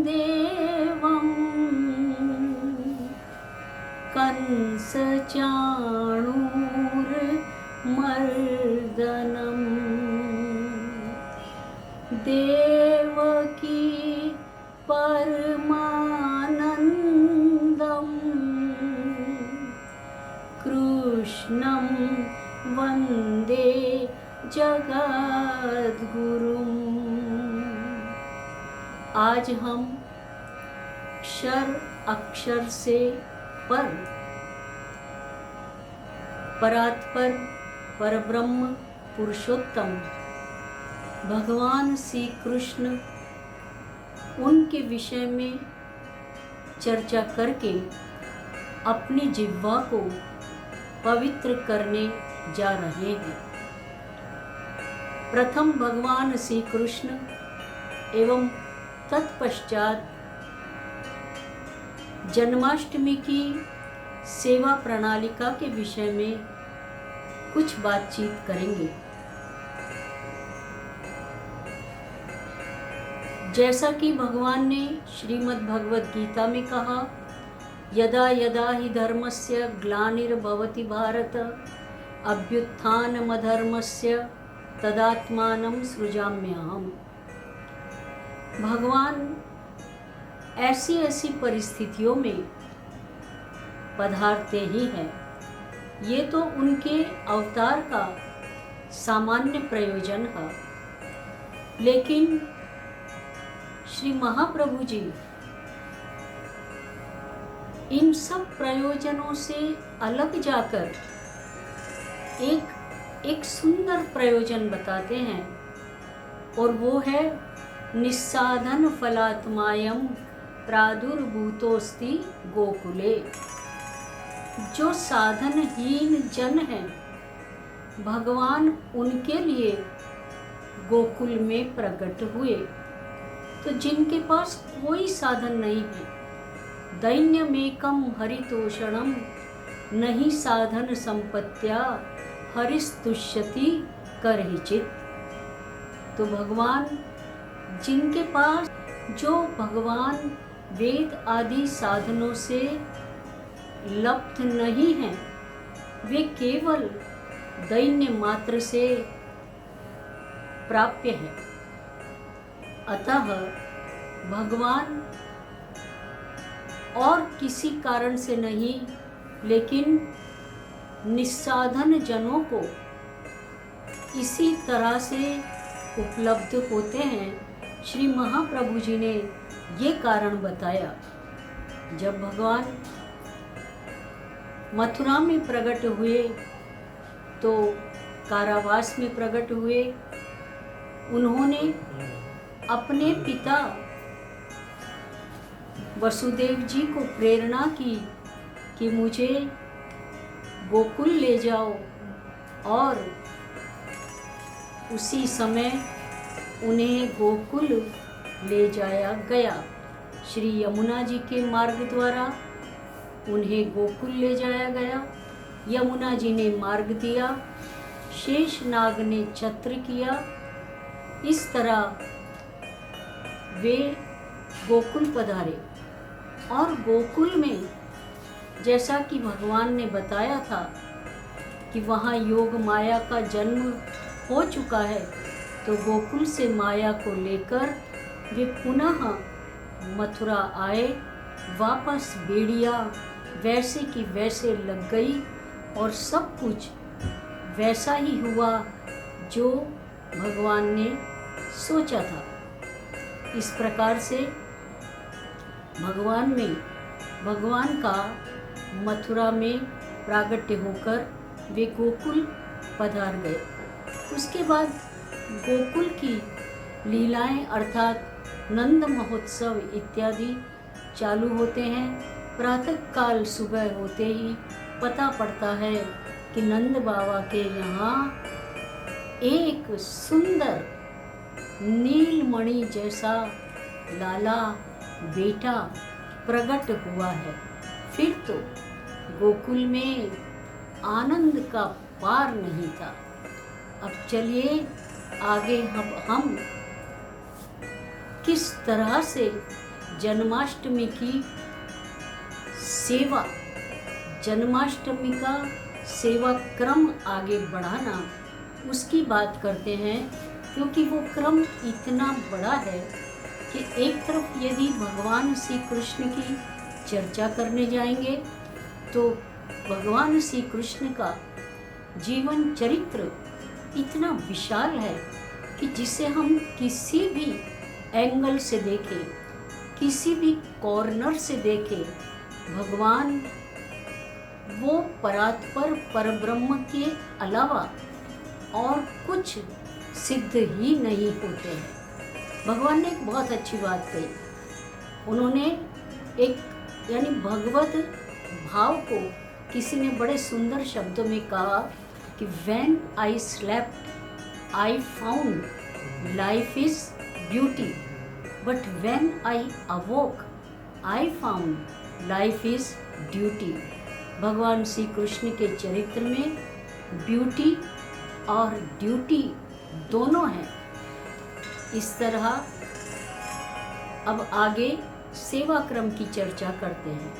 देवं कंसचाणूरमर्दनं देवकी परमानन्दं कृष्णं वन्दे जगद्गुरुम्। आज हम क्षर अक्षर से पर, परात्पर, परब्रह्म, पुरुषोत्तम भगवान श्री कृष्ण उनके विषय में चर्चा करके अपनी जिह्वा को पवित्र करने जा रहे हैं। प्रथम भगवान श्री कृष्ण एवं तत्पश्चात जन्माष्टमी की सेवा प्रणालिका के विषय में कुछ बातचीत करेंगे। जैसा कि भगवान ने श्रीमद् भगवद गीता में कहा, यदा यदा हि धर्मस्य ग्लानिर्भवति भारत अभ्युत्थानमधर्मस्य तदात्मानं सृजाम्यहम्। भगवान ऐसी ऐसी परिस्थितियों में पधारते ही हैं। ये तो उनके अवतार का सामान्य प्रयोजन है, लेकिन श्री महाप्रभु जी इन सब प्रयोजनों से अलग जाकर एक सुंदर प्रयोजन बताते हैं, और वो है निस्साधन फलात्मायम प्रादुर्भूतोस्ति गोकुले। जो साधनहीन जन हैं, भगवान उनके लिए गोकुल में प्रकट हुए। तो जिनके पास कोई साधन नहीं है, दैन्यमेकम हरितोषणम नहीं साधन संपत्त्या हरिस्तुष्यति करहिचित। तो भगवान जिनके पास, जो भगवान वेद आदि साधनों से लब्ध नहीं हैं, वे केवल दैन्य मात्र से प्राप्य है। अतः भगवान और किसी कारण से नहीं, लेकिन निस्साधन जनों को इसी तरह से उपलब्ध होते हैं। श्री महाप्रभु जी ने ये कारण बताया। जब भगवान मथुरा में प्रकट हुए तो कारावास में प्रकट हुए। उन्होंने अपने पिता वसुदेव जी को प्रेरणा की कि मुझे गोकुल ले जाओ, और उसी समय उन्हें गोकुल ले जाया गया। श्री यमुना जी के मार्ग द्वारा उन्हें गोकुल ले जाया गया। यमुना जी ने मार्ग दिया, शेषनाग ने छत्र किया। इस तरह वे गोकुल पधारे। और गोकुल में जैसा कि भगवान ने बताया था कि वहाँ योग माया का जन्म हो चुका है, तो गोकुल से माया को लेकर वे पुनः मथुरा आए। वापस बेड़िया वैसे की वैसे लग गई और सब कुछ वैसा ही हुआ जो भगवान ने सोचा था। इस प्रकार से भगवान का मथुरा में प्रागट्य होकर वे गोकुल पधार गए। उसके बाद गोकुल की लीलाएं अर्थात नंद महोत्सव इत्यादि चालू होते हैं। प्रातः काल सुबह होते ही पता पड़ता है कि नंद बाबा के यहाँ एक सुंदर नीलमणि जैसा लाला बेटा प्रकट हुआ है। फिर तो गोकुल में आनंद का पार नहीं था। अब चलिए आगे हम किस तरह से जन्माष्टमी की सेवा, जन्माष्टमी का सेवा क्रम आगे बढ़ाना, उसकी बात करते हैं। क्योंकि वो क्रम इतना बड़ा है कि एक तरफ यदि भगवान श्री कृष्ण की चर्चा करने जाएंगे तो भगवान श्री कृष्ण का जीवन चरित्र इतना विशाल है कि जिसे हम किसी भी एंगल से देखें, किसी भी कॉर्नर से देखें, भगवान वो परात्पर परब्रह्म के अलावा और कुछ सिद्ध ही नहीं होते हैं। भगवान ने एक बहुत अच्छी बात कही। उन्होंने एक यानी भगवत भाव को किसी ने बड़े सुंदर शब्दों में कहा कि When I slept, I found life is beauty, but when I awoke, I found life is duty. भगवान श्री कृष्ण के चरित्र में ब्यूटी और ड्यूटी दोनों हैं। इस तरह अब आगे सेवा क्रम की चर्चा करते हैं।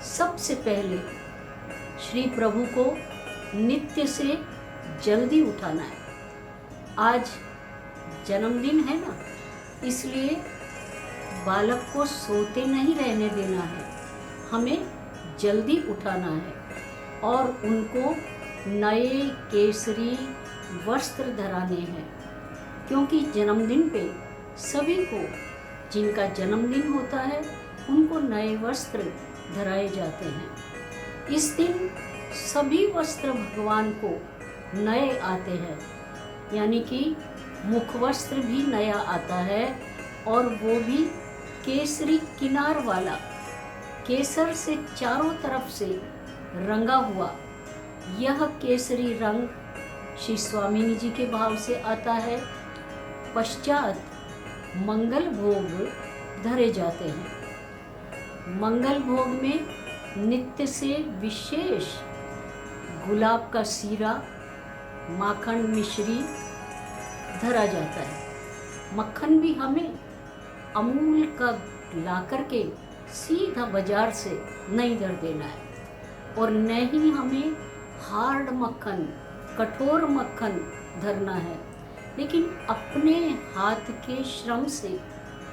सबसे पहले श्री प्रभु को नित्य से जल्दी उठाना है। आज जन्मदिन है ना, इसलिए बालक को सोते नहीं रहने देना है, हमें जल्दी उठाना है और उनको नए केसरी वस्त्र धराने हैं। क्योंकि जन्मदिन पे सभी को, जिनका जन्मदिन होता है, उनको नए वस्त्र धराए जाते हैं। इस दिन सभी वस्त्र भगवान को नए आते हैं, यानी कि मुख वस्त्र भी नया आता है और वो भी केसरी किनार वाला, केसर से चारों तरफ से रंगा हुआ। यह केसरी रंग श्री स्वामिनी जी के भाव से आता है। पश्चात मंगल भोग धरे जाते हैं। मंगल भोग में नित्य से विशेष गुलाब का सीरा, माखन मिश्री धरा जाता है। मक्खन भी हमें अमूल का ला करके सीधा बाजार से नहीं धर देना है, और न ही हमें हार्ड मक्खन, कठोर मक्खन धरना है, लेकिन अपने हाथ के श्रम से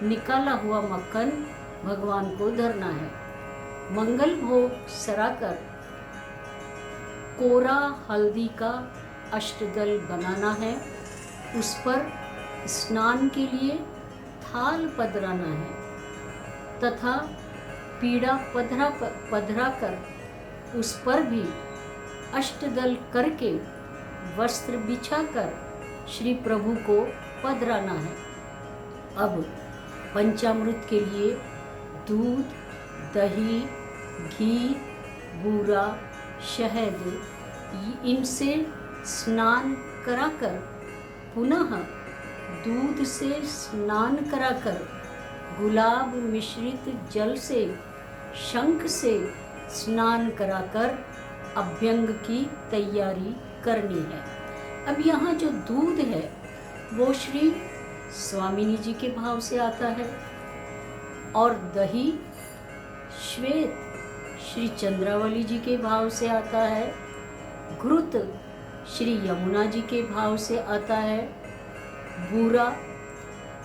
निकाला हुआ मक्खन भगवान को धरना है। मंगल भोग सराकर कोरा हल्दी का अष्टदल बनाना है। उस पर स्नान के लिए थाल पधराना है तथा पीड़ा पधरा कर उस पर भी अष्टदल करके वस्त्र बिछाकर श्री प्रभु को पधराना है। अब पंचामृत के लिए दूध, दही, घी, बूरा, शहद इनसे स्नान कराकर, पुनः दूध से स्नान कराकर गुलाब मिश्रित जल से, शंख से स्नान कराकर अभ्यंग की तैयारी करनी है। अब यहाँ जो दूध है वो श्री स्वामिनी जी के भाव से आता है, और दही श्वेत श्री चंद्रावली जी के भाव से आता है, घृत श्री यमुना जी के भाव से आता है, बूरा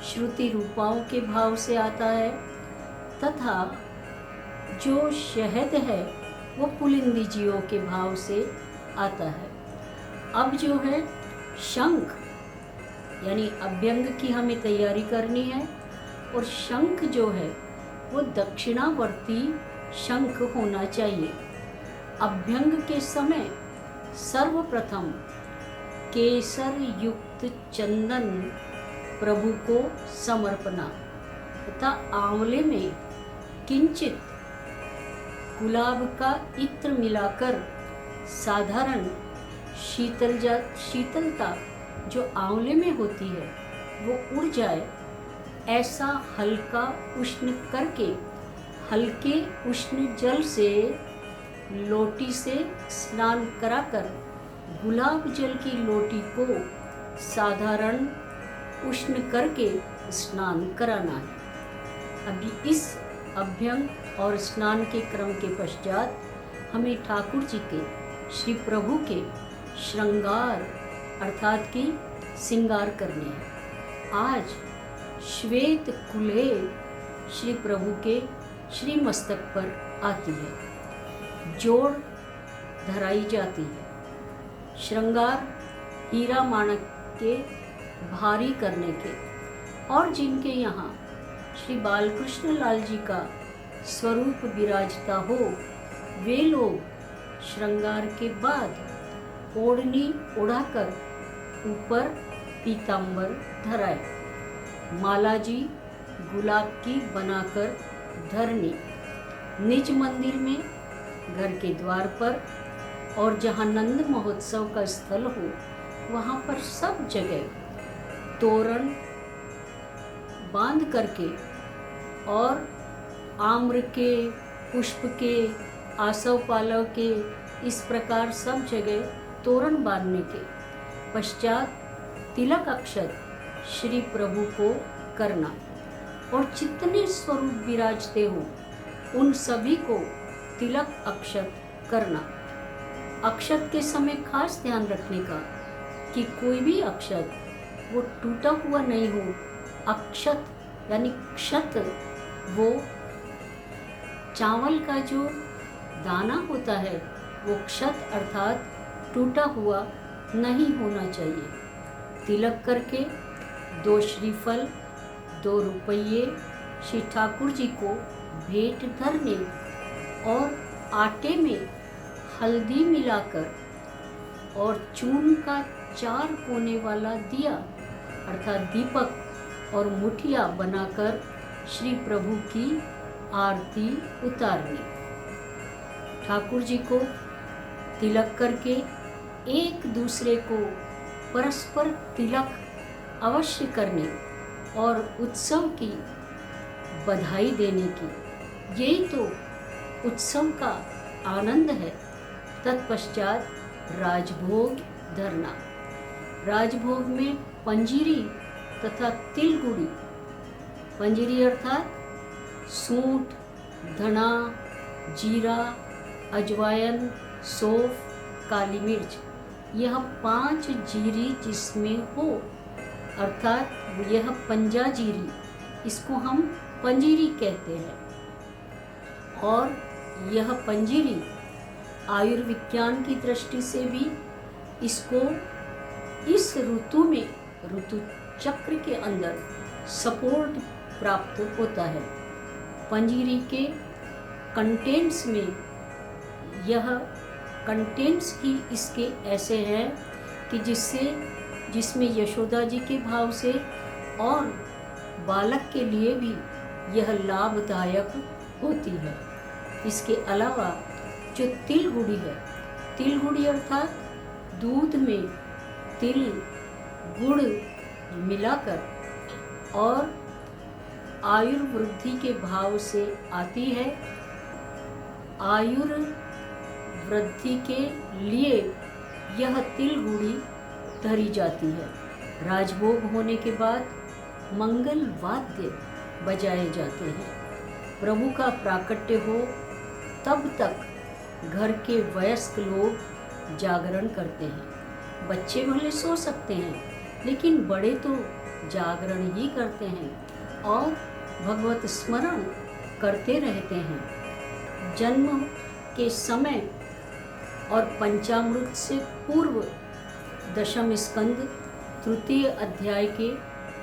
श्रुति रूपाओं के भाव से आता है, तथा जो शहद है वो पुलिंदी जियों के भाव से आता है। अब जो है शंख, यानी अभ्यंग की हमें तैयारी करनी है, और शंख जो है वो दक्षिणावर्ती शंख होना चाहिए। अभ्यंग के समय सर्वप्रथम केसर युक्त चंदन प्रभु को समर्पणा तथा आंवले में किंचित गुलाब का इत्र मिलाकर साधारण शीतलता जो आंवले में होती है वो उड़ जाए, ऐसा हल्का उष्ण करके हल्के उष्ण जल से लोटी से स्नान कराकर गुलाब जल की लोटी को साधारण उष्ण करके स्नान कराना है। अभी इस अभ्यंग और स्नान के क्रम के पश्चात हमें ठाकुर जी के, श्री प्रभु के श्रृंगार अर्थात कि श्रृंगार करने हैं। आज श्वेत कुल्हे श्री प्रभु के श्री मस्तक पर आती है, जोड़ धराई जाती है। श्रृंगार हीरा माणक के भारी करने के, और जिनके यहाँ श्री बालकृष्ण लाल जी का स्वरूप विराजता हो, वे लोग श्रृंगार के बाद ओढ़नी उड़ाकर ऊपर पीतांबर धराए, माला जी गुलाब की बनाकर धरनी, निज मंदिर में, घर के द्वार पर, और जहाँ नंद महोत्सव का स्थल हो वहाँ पर सब जगह तोरण बांध करके और आम्र के, पुष्प के, आसव पालव के, इस प्रकार सब जगह तोरण बांधने के पश्चात तिलक अक्षत श्री प्रभु को करना, और जितने स्वरूप विराजते हो उन सभी को तिलक अक्षत करना। अक्षत के समय खास ध्यान रखने का कि कोई भी अक्षत वो टूटा हुआ नहीं हो। अक्षत यानी क्षत, वो चावल का जो दाना होता है वो क्षत अर्थात टूटा हुआ नहीं होना चाहिए। तिलक करके 2 श्रीफल 2 रुपये श्री ठाकुर जी को भेंट धरने, और आटे में हल्दी मिलाकर और चूर्ण का 4 कोने वाला दिया अर्थात दीपक और मुठिया बनाकर श्री प्रभु की आरती उतारनी। ठाकुर जी को तिलक करके एक दूसरे को परस्पर तिलक अवश्य करने और उत्सव की बधाई देने की, यही तो उत्सव का आनंद है। तत्पश्चात राजभोग धरना। राजभोग में पंजीरी तथा तिलगुड़ी, पंजीरी अर्थात सूंठ, धना, जीरा, अजवाइन, सौंफ, काली मिर्च, यह 5 जीरी जिसमें हो अर्थात यह पंजाजीरी, इसको हम पंजीरी कहते हैं। और यह पंजीरी आयुर्विज्ञान की दृष्टि से भी इसको इस ऋतु में, ऋतु चक्र के अंदर सपोर्ट प्राप्त होता है। पंजीरी के कंटेंट्स में, यह कंटेंट्स ही इसके ऐसे हैं कि जिसमें यशोदा जी के भाव से और बालक के लिए भी यह लाभदायक होती है। इसके अलावा जो तिलगुड़ी है, तिलगुड़ी अर्थात दूध में तिल गुड़ मिलाकर और आयुर्वृद्धि के भाव से आती है। आयुर्वृद्धि के लिए यह तिलगुड़ी धरी जाती है। राजभोग होने के बाद मंगल वाद्य बजाए जाते हैं। प्रभु का प्राकट्य हो तब तक घर के वयस्क लोग जागरण करते हैं। बच्चे भले सो सकते हैं, लेकिन बड़े तो जागरण ही करते हैं और भगवत स्मरण करते रहते हैं। जन्म के समय और पंचामृत से पूर्व दशम स्कंद तृतीय अध्याय के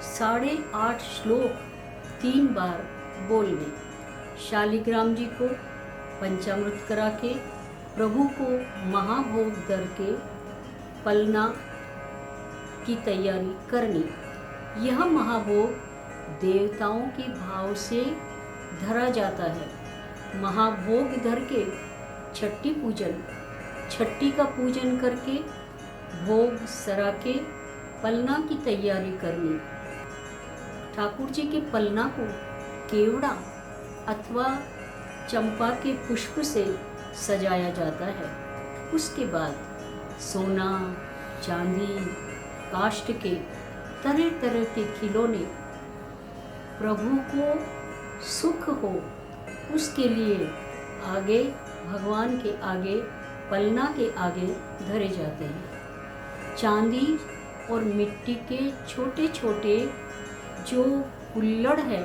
8.5 श्लोक 3 बार बोलने। शालिग्राम जी को पंचामृत करा के प्रभु को महाभोग दर के पलना की तैयारी करनी। यह महाभोग देवताओं के भाव से धरा जाता है। महाभोग धर के छठी पूजन, छठी का पूजन करके भोग सरा के पलना की तैयारी करनी। ठाकुर जी के पलना को केवड़ा अथवा चंपा के पुष्प से सजाया जाता है। उसके बाद सोना, चांदी, काष्ठ के तरह तरह के खिलौने प्रभु को सुख हो, उसके लिए आगे भगवान के आगे, पलना के आगे धरे जाते हैं। चांदी और मिट्टी के छोटे छोटे जो कुल्हड़ है,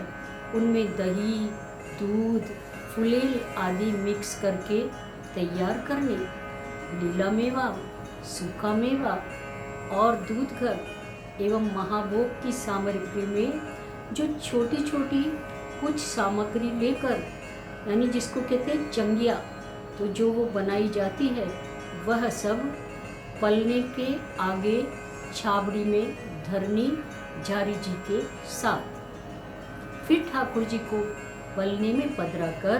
उनमें दही, दूध, फुलेल आदि मिक्स करके तैयार करने, लीला मेवा, सूखा मेवा और दूध घर एवं महाभोग की सामग्री में जो छोटी छोटी कुछ सामग्री लेकर, यानी जिसको कहते हैं चंगिया, तो जो वो बनाई जाती है वह सब पलने के आगे छाबड़ी में धरनी झारी जी के साथ। फिर ठाकुर जी को पलने में पधरा कर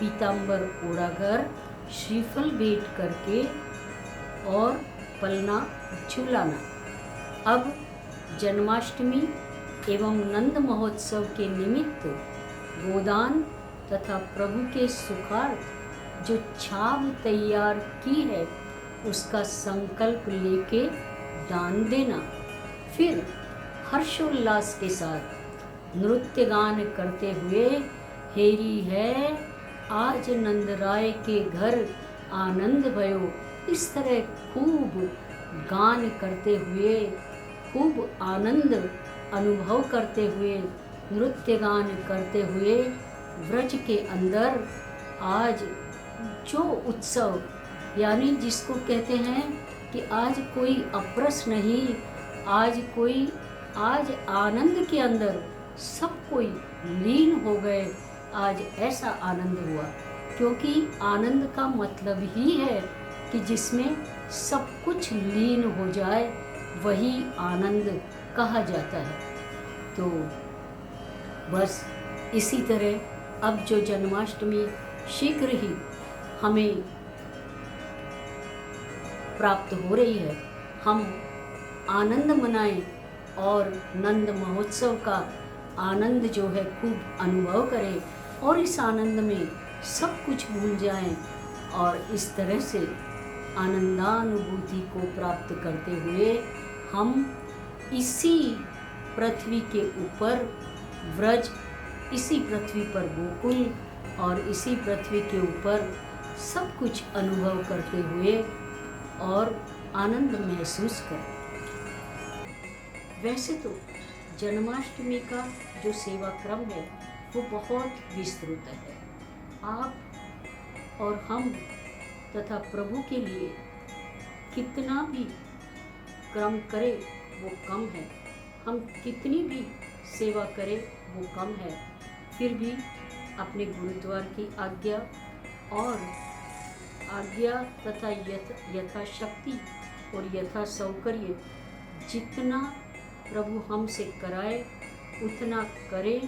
पीताम्बर ओढ़ाकर श्रीफल भेंट करके और पलना झूलाना। अब जन्माष्टमी एवं नंद महोत्सव के निमित्त गोदान तथा प्रभु के सुखार्थ जो छाब तैयार की है, उसका संकल्प लेके दान देना। फिर हर्षोल्लास के साथ नृत्य गान करते हुए, हेरी है आज नंद राय के घर आनंद भयो, इस तरह खूब गान करते हुए, खूब आनंद अनुभव करते हुए, नृत्य गान करते हुए व्रज के अंदर आज जो उत्सव, यानी जिसको कहते हैं कि आज कोई अप्रस नहीं, आज आनंद के अंदर सब कोई लीन हो गए। आज ऐसा आनंद हुआ, क्योंकि आनंद का मतलब ही है कि जिसमें सब कुछ लीन हो जाए, वही आनंद कहा जाता है। तो बस इसी तरह अब जो जन्माष्टमी शीघ्र ही हमें प्राप्त हो रही है, हम आनंद मनाएं और नंद महोत्सव का आनंद जो है खूब अनुभव करें और इस आनंद में सब कुछ भूल जाएं और इस तरह से आनंदानुभूति को प्राप्त करते हुए हम इसी पृथ्वी के ऊपर व्रज, इसी पृथ्वी पर गोकुल और इसी पृथ्वी के ऊपर सब कुछ अनुभव करते हुए और आनंद महसूस करें। वैसे तो जन्माष्टमी का जो सेवा क्रम है वो बहुत विस्तृत है। आप और हम तथा प्रभु के लिए कितना भी क्रम करें वो कम है, हम कितनी भी सेवा करें वो कम है। फिर भी अपने गुरुद्वार की आज्ञा तथा यथाशक्ति और यथा सौकर्य जितना प्रभु हमसे कराए उतना करें